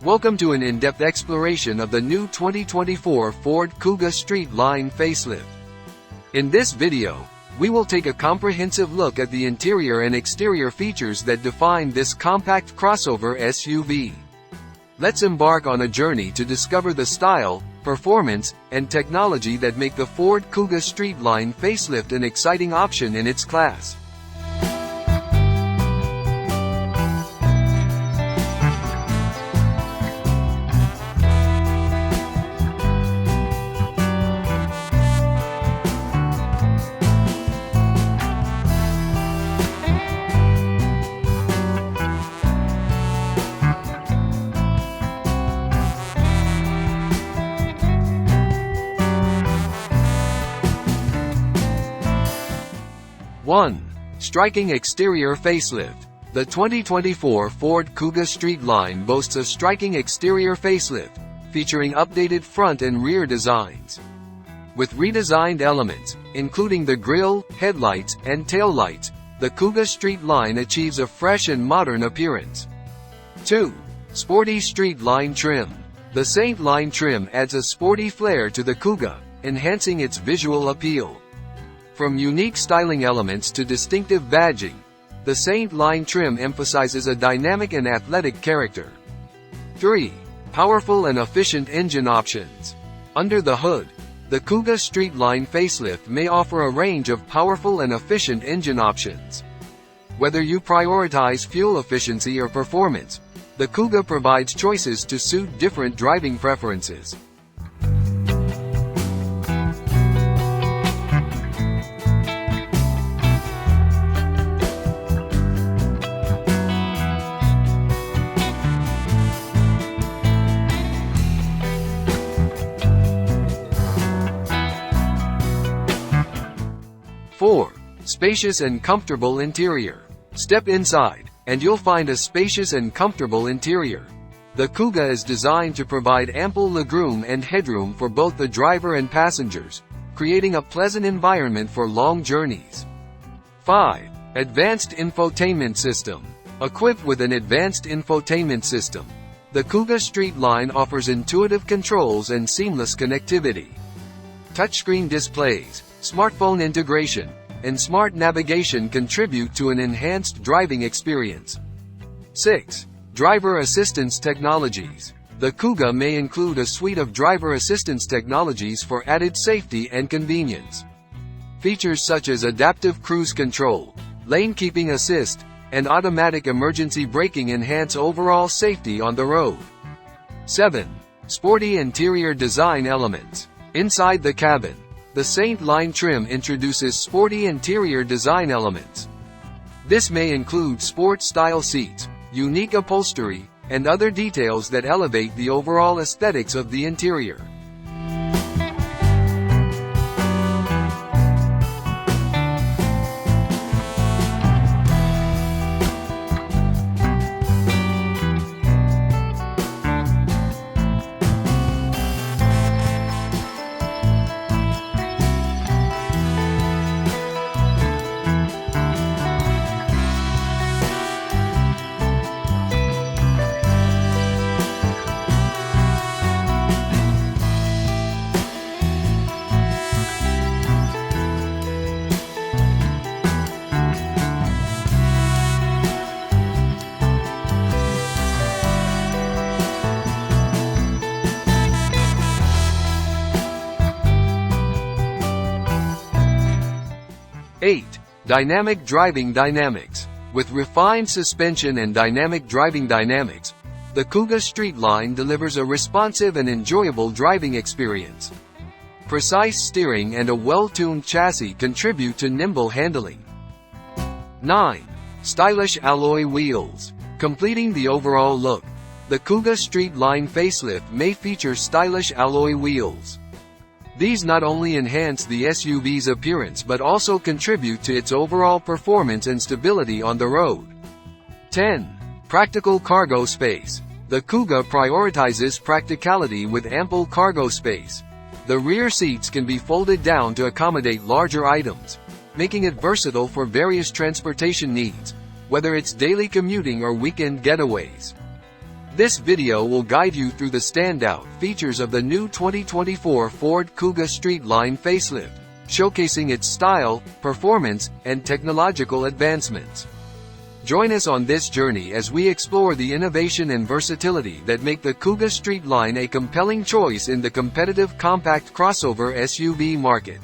Welcome to an in-depth exploration of the new 2024 Ford Kuga ST Line facelift. In this video, we will take a comprehensive look at the interior and exterior features that define this compact crossover SUV. Let's embark on a journey to discover the style, performance, and technology that make the Ford Kuga ST Line facelift an exciting option in its class. One. Striking exterior facelift. The 2024 Ford Kuga ST Line boasts a striking exterior facelift, featuring updated front and rear designs. With redesigned elements, including the grille, headlights, and taillights, the Kuga ST Line achieves a fresh and modern appearance. 2. Sporty ST Line trim. The ST Line trim adds a sporty flair to the Kuga, enhancing its visual appeal. From unique styling elements to distinctive badging, the ST Line trim emphasizes a dynamic and athletic character. 3. Powerful and efficient engine options. Under the hood, the Kuga ST Line facelift may offer a range of powerful and efficient engine options. Whether you prioritize fuel efficiency or performance, the Kuga provides choices to suit different driving preferences. Four. Spacious and comfortable interior. Step inside, and you'll find a spacious and comfortable interior. The Kuga is designed to provide ample legroom and headroom for both the driver and passengers, creating a pleasant environment for long journeys. 5. Advanced infotainment system. Equipped with an advanced infotainment system, the Kuga ST Line offers intuitive controls and seamless connectivity. Touchscreen displays, smartphone integration, and smart navigation contribute to an enhanced driving experience. 6. Driver assistance technologies. The Kuga may include a suite of driver assistance technologies for added safety and convenience. Features such as adaptive cruise control, lane keeping assist, and automatic emergency braking enhance overall safety on the road. 7. Sporty interior design elements. Inside the cabin, the ST Line trim introduces sporty interior design elements. This may include sport-style seats, unique upholstery, and other details that elevate the overall aesthetics of the interior. Eight. Dynamic driving dynamics. With refined suspension and dynamic driving dynamics, the Kuga ST Line delivers a responsive and enjoyable driving experience. Precise steering and a well-tuned chassis contribute to nimble handling. 9. Stylish alloy wheels. Completing the overall look, the Kuga ST Line facelift may feature stylish alloy wheels. These not only enhance the SUV's appearance but also contribute to its overall performance and stability on the road. 10. Practical cargo space. The Kuga prioritizes practicality with ample cargo space. The rear seats can be folded down to accommodate larger items, making it versatile for various transportation needs, whether it's daily commuting or weekend getaways. This video will guide you through the standout features of the new 2024 Ford Kuga ST Line facelift, showcasing its style, performance, and technological advancements. Join us on this journey as we explore the innovation and versatility that make the Kuga ST Line a compelling choice in the competitive compact crossover SUV market.